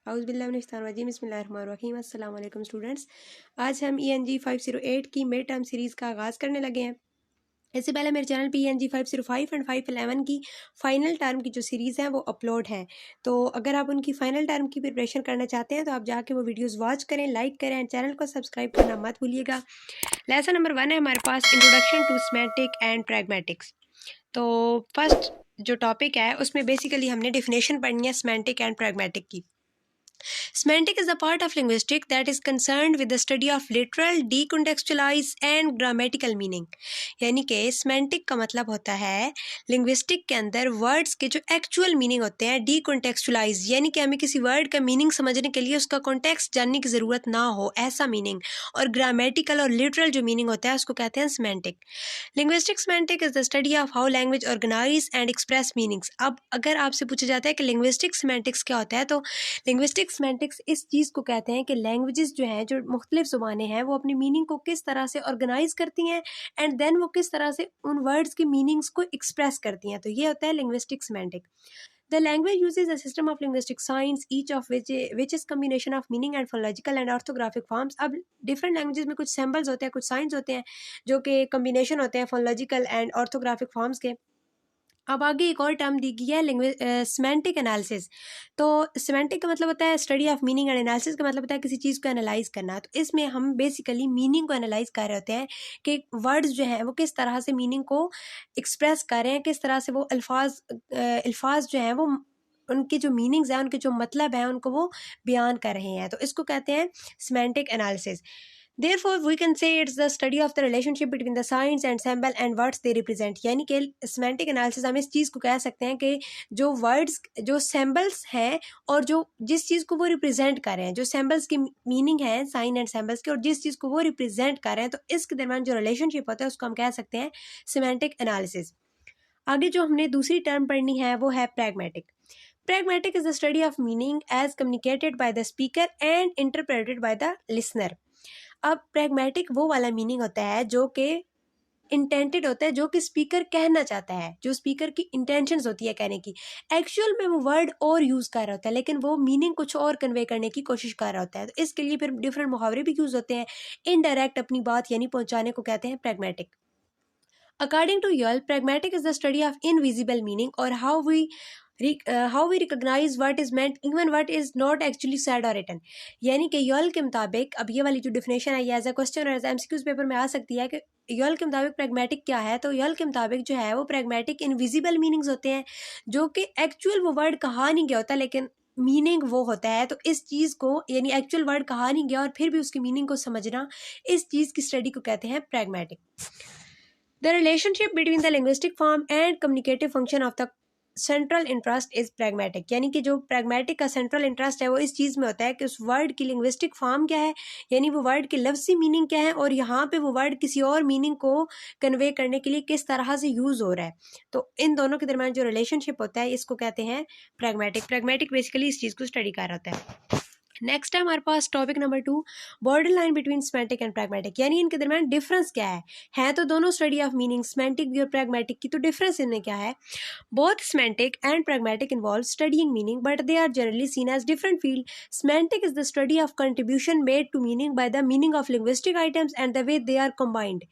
औज़ुबिल्लाहिमिनश्शैतानिर्रजीम बिस्मिल्लाहिर्रहमानिर्रहीम। अस्सलाम वालेकुम स्टूडेंट्स। आज हम ENG 508 की मिड टर्म सीरीज़ का आगाज़ करने लगे हैं। इससे पहले मेरे चैनल पे ENG 505 एंड 511 की फ़ाइनल टर्म की जो सीरीज़ है वो अपलोड है। तो अगर आप उनकी फ़ाइनल टर्म की प्रिपरेशन करना चाहते हैं तो आप जाके वो वीडियोस वॉच करें, लाइक करें एंड चैनल को सब्सक्राइब करना मत भूलिएगा। लेसन नंबर 1 है हमारे पास, introduction to semantic and pragmatics. तो फर्स्ट जो टॉपिक है उसमें बेसिकली हमने डेफिनेशन पढ़नी है सेमेंटिक एंड प्रैग्मेटिक की। Semantic is the part of linguistics that is concerned with the study of literal, decontextualized and grammatical meaning। यानी कि semantic का मतलब होता है linguistic के अंदर words के जो actual meaning होते हैं decontextualized, यानी कि हमें किसी word का meaning समझने के लिए उसका context जानने की ज़रूरत ना हो, ऐसा meaning। और grammatical और literal जो meaning होता है उसको कहते हैं semantic। Linguistic semantic is the study of how language organize and express meanings। अब अगर आपसे पूछा जाता है कि linguistic semantics क्या होता है, तो लिंग्विस्टिक सेमेंटिक्स इस चीज़ को कहते हैं कि लैंग्वेजेस जो हैं, जो मुख्तलिफ ज़ुबानें हैं, वो अपनी मीनिंग को किस तरह से ऑर्गेनाइज करती हैं एंड देन वो किस तरह से उन वर्ड्स की मीनिंग्स को एक्सप्रेस करती हैं। तो ये होता है linguistic semantic. The language uses a system of linguistic signs, each of which is combination of meaning and phonological and orthographic forms। अब डिफरेंट लैंग्वेजेस में कुछ सिंबल्स होते हैं, कुछ साइंस होते हैं जो कि कम्बिनेशन होते हैं फोनोलॉजिकल एंड ऑर्थोग्राफिक फॉर्म्स के। अब आगे एक और टर्म दी गई है सेमेंटिक एनालिसिस। तो सेमेंटिक का मतलब होता है study of meaning and analysis का मतलब होता है किसी चीज़ को एनालाइज करना। तो इसमें हम बेसिकली मीनिंग को एनालाइज कर रहे होते हैं कि वर्ड्स जो हैं वो किस तरह से मीनिंग को एक्सप्रेस कर रहे हैं, किस तरह से वो अल्फाज जो हैं वो उनके जो मीनिंग्स हैं, उनके जो मतलब हैं, उनको वो बयान कर रहे हैं। तो इसको कहते हैं semantic analysis. Therefore, we can say it's the study of the relationship between the signs and symbol and words they represent। यानी कि semantic analysis हम इस चीज़ को कह सकते हैं कि जो वर्ड्स, जो symbols हैं और जो जिस चीज़ को वो रिप्रेजेंट कर रहे हैं, जो symbols की मीनिंग है साइन एंड symbols के, और जिस चीज़ को वो रिप्रेजेंट कर रहे हैं, तो इसके दरमियान जो रिलेशनशिप होता है उसको हम कह सकते हैं semantic analysis। आगे जो हमने दूसरी टर्म पढ़नी है वो है pragmatic। Pragmatic is the study of meaning as communicated by the speaker and interpreted by the listener। अब प्रैग्मेटिक वो वाला मीनिंग होता है जो कि इंटेंटेड होता है, जो कि स्पीकर कहना चाहता है, जो स्पीकर की इंटेंशंस होती है कहने की। एक्चुअल में वो वर्ड और यूज़ कर रहा होता है लेकिन वो मीनिंग कुछ और कन्वे करने की कोशिश कर रहा होता है। तो इसके लिए फिर डिफरेंट मुहावरे भी यूज़ होते हैं। इनडायरेक्ट अपनी बात यानी पहुंचाने को कहते हैं pragmatic. According to Yale, pragmatic is the study of invisible meaning or how we recognize what is meant even what is not actually said or written। यानी कि यल के मुताबिक, अब ये वाली जो डिफिनेशन है ये एज ए क्वेश्चन और एज MCQs पेपर में आ सकती है कि यल के मुताबिक प्रैग्मेटिक क्या है। तो यल के मुताबिक जो है वो प्रैग्मेटिक इनविजिबल मीनिंग्स होते हैं जो कि एक्चुअल वो वर्ड कहा नहीं गया होता लेकिन मीनिंग वो होता है। तो इस चीज़ को, यानी एक्चुअल वर्ड कहा नहीं गया और फिर भी उसकी मीनिंग को समझना, इस चीज़ की स्टडी को कहते हैं pragmatic. The relationship between the linguistic form and communicative function of the central interest is pragmatic. यानी कि जो प्रैग्मेटिक का सेंट्रल इंटरेस्ट है वो इस चीज़ में होता है कि उस वर्ड की लिंग्विस्टिक फॉर्म क्या है, यानी वो वर्ड की लफ्ज़ी मीनिंग क्या है, और यहाँ पे वो वर्ड किसी और मीनिंग को कन्वे करने के लिए किस तरह से यूज़ हो रहा है। तो इन दोनों के दरमियान जो रिलेशनशिप होता है इसको कहते हैं प्रैग्मेटिक। प्रैग्मेटिक बेसिकली इस चीज़ को स्टडी कर रहा होता है। नेक्स्ट है हमारे पास topic number 2, border line between semantic and pragmatic. यानी इनके दरमियान डिफरेंस क्या है तो दोनों स्टडी ऑफ मीनिंग सेमेंटिक भी और प्रैग्मेटिक की। तो डिफरेंस इनमें क्या है? Both semantic and pragmatic involve studying meaning, but they are generally seen as different field। Semantic is the study of contribution made to meaning by the meaning of linguistic items and the way they are combined।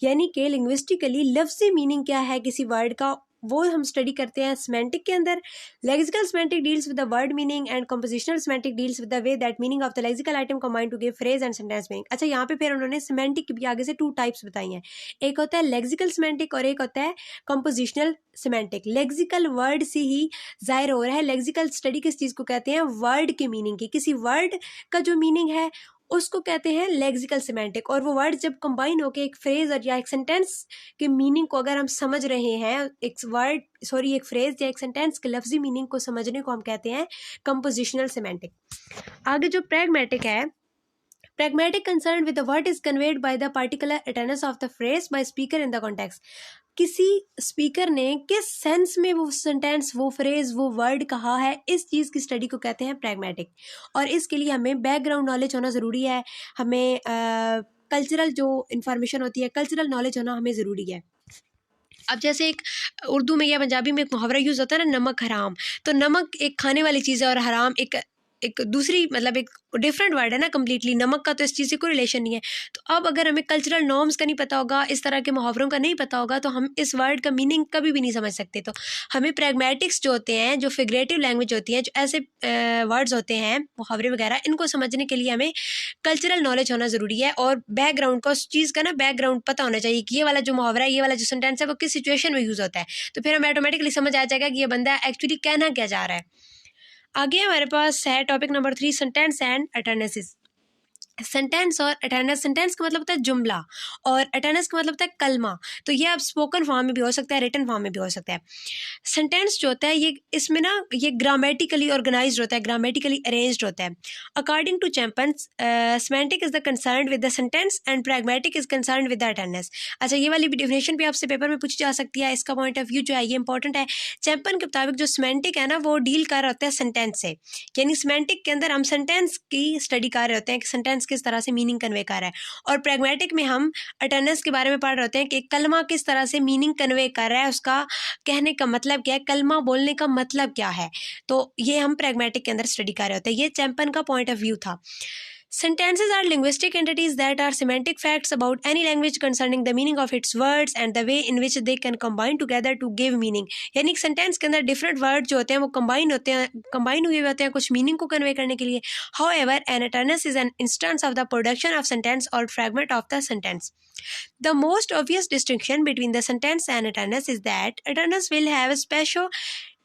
यानी कि linguistically लफ्ज़ी meaning क्या है किसी word का, वो हम study करते हैं semantic के अंदर। Lexical semantic deals with the word meaning and compositional semantic deals with the way that meaning of the lexical item combined to give phrase and sentence meaning। अच्छा, यहाँ पे फिर उन्होंने semantic की भी आगे से 2 टाइप्स बताई हैं। एक होता है lexical semantic और एक होता है compositional semantic। लेक्सिकल वर्ड से ही जाहिर हो रहा है। लेक्सिकल स्टडी किस चीज़ को कहते हैं? वर्ड के मीनिंग की। किसी वर्ड का जो मीनिंग है उसको कहते हैं लेक्सिकल सेमेंटिक। और वो वर्ड जब कंबाइन होकर एक फ्रेज और या एक सेंटेंस के मीनिंग को अगर हम समझ रहे हैं, एक फ्रेज या एक सेंटेंस के लफ्जी मीनिंग को समझने को हम कहते हैं कंपोजिशनल सेमेंटिक। आगे जो प्रैग्मेटिक है, pragmatic concerned with the what is conveyed by the particular tense of the phrase by speaker in the context। किसी स्पीकर ने किस सेंस में वो सेंटेंस, वो फ्रेज, वो वर्ड कहा है, इस चीज़ की स्टडी को कहते हैं प्रैग्मेटिक। और इसके लिए हमें बैकग्राउंड नॉलेज होना ज़रूरी है, हमें कल्चरल जो इंफॉर्मेशन होती है, कल्चरल नॉलेज होना हमें ज़रूरी है। अब जैसे एक उर्दू में या पंजाबी में एक मुहावरा यूज़ होता है ना, नमक हराम। तो नमक एक खाने वाली चीज़ है और हराम एक एक दूसरी मतलब एक डिफरेंट वर्ड है ना कम्प्लीटली। नमक का तो इस चीज़ से कोई रिलेशन नहीं है। तो अब अगर हमें कल्चरल नॉर्म्स का नहीं पता होगा, इस तरह के मुहावरों का नहीं पता होगा, तो हम इस वर्ड का मीनिंग कभी भी नहीं समझ सकते। तो हमें प्रैग्मेटिक्स जो होते हैं, जो फिगरेटिव लैंग्वेज होती है, जो ऐसे वर्ड्स होते हैं मुहावरे वगैरह, इनको समझने के लिए हमें कल्चरल नॉलेज होना ज़रूरी है और बैकग्राउंड का, उस चीज़ का ना बैकग्राउंड पता होना चाहिए कि ये वाला जो मुहावरा है, ये वाला जो सेंटेंस है वो किस सिचुएशन में यूज़ होता है। तो फिर हमें ऑटोमेटिकली समझ आ जाएगा कि ये बंदा एक्चुअली कहना क्या चाह रहा है। आगे हमारे पास है topic number 3, sentence and utterances. Sentence और अटेंडेंस, सेंटेंस का मतलब होता है जुमला और अटेंडेंस का मतलब होता है कलमा। तो ये अब स्पोकन फॉर्म में भी हो सकता है, रिटन फॉर्म में भी हो सकता है। सेंटेंस जो होता है ये इसमें ना ये ग्रामेटिकली ऑर्गेनाइज्ड होता है, ग्रामेटिकली अरेंज्ड होता है। According to champions, semantic is the concern with the sentence and pragmatic is concern with the attendance. अच्छा, ये वाली भी डेफिनेशन भी आपसे पेपर में पूछी जा सकती है। इसका पॉइंट ऑफ व्यू जो है ये इंपॉर्टेंट है। चैम्पियन के मुताबिक जो सेमेंटिक है ना वो डील कर रहा होता है सेंटेंस से, यानी सेमेंटिक के अंदर हम सेंटेंस की स्टडी कर रहे होते हैं कि सेंटेंस किस तरह से मीनिंग कन्वे कर रहा है, और प्रैग्मेटिक में हम अटेंडेंस के बारे में पढ़ रहे होते हैं कि कलमा किस तरह से मीनिंग कन्वे कर रहा है, उसका कहने का मतलब क्या है, कलमा बोलने का मतलब क्या है। तो ये हम प्रैग्मेटिक के अंदर स्टडी कर रहे होते हैं। ये चैम्पियन का पॉइंट ऑफ व्यू था। Sentences are linguistic entities that are semantic facts about any language concerning the meaning of its words and the way in which they can combine together to give meaning। यानी कि sentence के अंदर different word जो होते हैं वो combine हुए होते हैं कुछ मीनिंग को कन्वे करने के लिए। However, an attendance is an instance of the production of sentence or fragment of the sentence। The most obvious distinction between the sentence and attendance is that attendance will have a special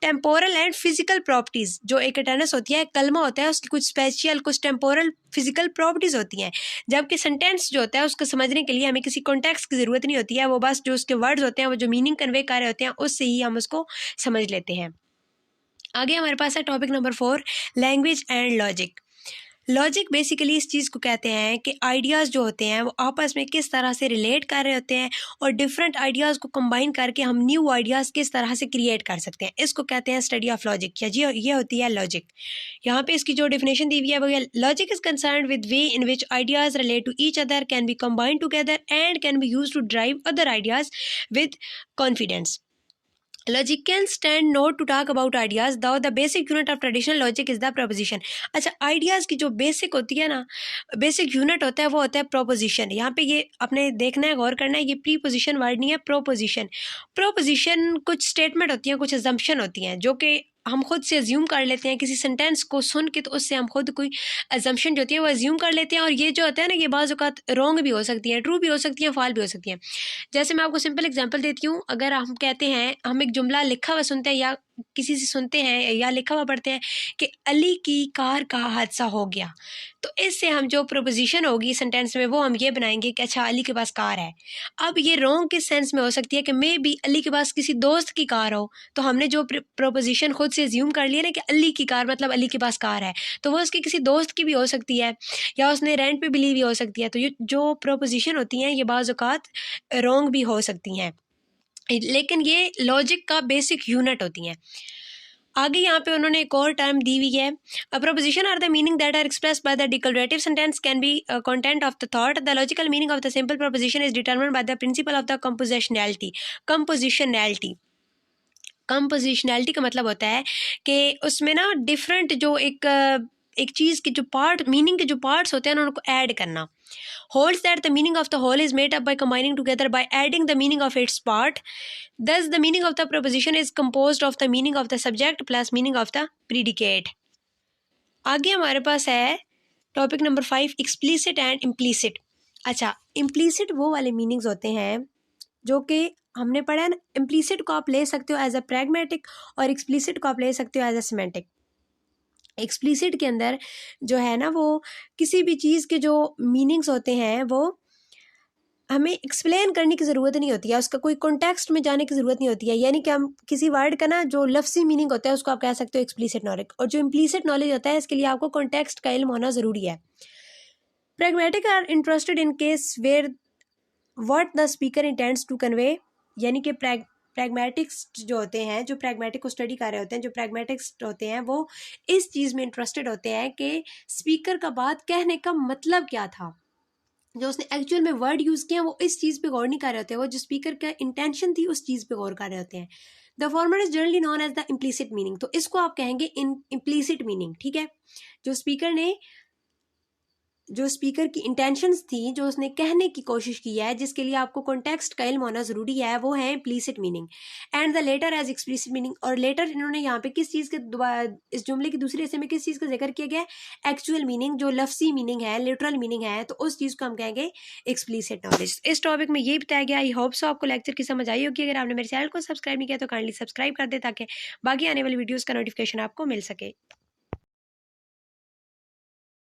temporal and physical properties. जो एक attendance होती है, कलमा होता है, उसकी कुछ special कुछ टेम्पोरल फिजिकल प्रॉपर्टीज़ होती हैं, जबकि सेंटेंस जो होता है उसको समझने के लिए हमें किसी कॉन्टेक्स्ट की ज़रूरत नहीं होती है। वो बस जो उसके वर्ड्स होते हैं, वो जो मीनिंग कन्वे कर रहे होते हैं, उससे ही हम उसको समझ लेते हैं। आगे हमारे पास है topic number 4, language and logic. Logic basically इस चीज़ को कहते हैं कि आइडियाज़ जो होते हैं वो आपस में किस तरह से रिलेट कर रहे होते हैं और डिफरेंट आइडियाज़ को कंबाइन करके हम न्यू आइडियाज़ किस तरह से क्रिएट कर सकते हैं। इसको कहते हैं स्टडी ऑफ लॉजिक, या जी ये होती है लॉजिक। यहाँ पे इसकी जो डेफिनेशन दी हुई है वो है, logic is concern with way in which ideas relate to each other, can be combined together and can be use to drive other ideas with confidence. Logic can stand not to talk about ideas, though the basic unit of traditional logic is the proposition। अच्छा, ideas की जो basic होती है ना, basic unit होता है वो होता है प्रोपोजिशन। यहाँ पे ये अपने देखना है, गौर करना है, ये प्रीपोजिशन वर्ड नहीं है, प्रोपोजिशन। प्रोपोजिशन कुछ स्टेटमेंट होती हैं, कुछ अजम्पशन होती हैं जो कि हम खुद से अज्यूम कर लेते हैं किसी सेंटेंस को सुन के, तो उससे हम खुद कोई अजम्पशन जो होती है वो अज्यूम कर लेते हैं। और ये जो होता है ना, ये बाज़ औक़ात रॉन्ग भी हो सकती हैं, ट्रू भी हो सकती हैं, फॉल्स भी हो सकती हैं। जैसे मैं आपको सिंपल एग्जांपल देती हूँ। अगर हम कहते हैं, हम एक जुमला लिखा हुआ सुनते हैं या किसी से सुनते हैं या लिखा हुआ पढ़ते हैं कि अली की कार का हादसा हो गया, तो इससे हम जो प्रोपोजिशन होगी सेंटेंस में वो हम ये बनाएंगे कि अच्छा अली के पास कार है। अब ये रॉन्ग किस सेंस में हो सकती है कि मे बी अली के पास किसी दोस्त की कार हो, तो हमने जो प्रोपोजिशन खुद से अज्यूम कर लिया ना कि अली की कार मतलब अली के पास कार है, तो वो उसकी किसी दोस्त की भी हो सकती है या उसने रेंट पे भी ली भी हो सकती है। तो ये जो प्रोपोजिशन होती हैं ये बाज़ औक़ात रॉन्ग भी हो सकती हैं, लेकिन ये लॉजिक का बेसिक यूनिट होती हैं। आगे यहाँ पे उन्होंने एक और टर्म दी हुई है, a proposition are the meaning that are expressed by the declarative sentence can be content of the thought. The logical meaning of the simple proposition is determined by the principle of the compositionality. Compositionality का मतलब होता है कि उसमें ना different जो एक चीज़ के जो पार्ट, मीनिंग के जो पार्ट्स होते हैं ना, उनको ऐड करना। Holds that the meaning of the whole is made up by combining together by adding the meaning of its part. Thus, the meaning of the proposition is composed of the meaning of the subject plus meaning of the predicate। आगे हमारे पास है topic number 5, explicit and implicit. अच्छा, implicit वो वाले meanings होते हैं जो कि हमने पढ़ा है ना। इम्प्लिसिट को आप ले सकते हो एज अ प्रैग्मेटिक और एक्सप्लिसिट को आप ले सकते हो एज अ सिमेंटिक। एक्सप्लिसिट के अंदर जो है ना, वो किसी भी चीज़ के जो मीनिंग्स होते हैं वो हमें एक्सप्लेन करने की ज़रूरत नहीं होती है, उसका कोई कॉन्टेक्स्ट में जाने की ज़रूरत नहीं होती है। यानी कि हम किसी वर्ड का ना जो लफ्ज़ी मीनिंग होता है उसको आप कह सकते हो एक्सप्लिसिट नॉलेज, और जो इम्प्लिसिट नॉलेज होता है इसके लिए आपको कॉन्टेक्स्ट का इल्म होना ज़रूरी है। Pragmatic are interested in case where what the speaker intends to convey. यानी कि प्रैग्मेटिक्स जो होते हैं, जो प्रैग्मेटिक को स्टडी कर रहे होते हैं, जो प्रैग्मेटिक्स होते हैं वो इस चीज़ में इंटरेस्टेड होते हैं कि स्पीकर का बात कहने का मतलब क्या था। जो उसने एक्चुअल में वर्ड यूज़ किया वो इस चीज़ पे गौर नहीं कर रहे होते, वो जो स्पीकर का इंटेंशन थी उस चीज़ पे गौर कर रहे होते हैं। The format is generally known as the implicit meaning. तो इसको आप कहेंगे इन इम्प्लिसिट मीनिंग, ठीक है। जो स्पीकर की इंटेंशंस थी, जो उसने कहने की कोशिश की है, जिसके लिए आपको कॉन्टेक्स्ट का इल्म होना जरूरी है, वो है implicit meaning and the latter as explicit meaning. और लेटर इन्होंने यहाँ पे किस चीज़ के, इस जुमले की दूसरे हिस्से में किस चीज़ का जिक्र किया गया है, एक्चुअल मीनिंग, जो लफ्सी मीनिंग है, लिटरल मीनिंग है, तो उस चीज़ को हम कहेंगे एक्सप्लिसिट नॉलेज। इस टॉपिक में ये बताया गया। आई होप सो आपको लेक्चर की समझ आई होगी। अगर आपने मेरे चैनल को सब्सक्राइब नहीं किया तो काइंडली सब्सक्राइब कर दे, ताकि बाकी आने वाली वीडियोज़ का नोटिफिकेशन आपको मिल सके।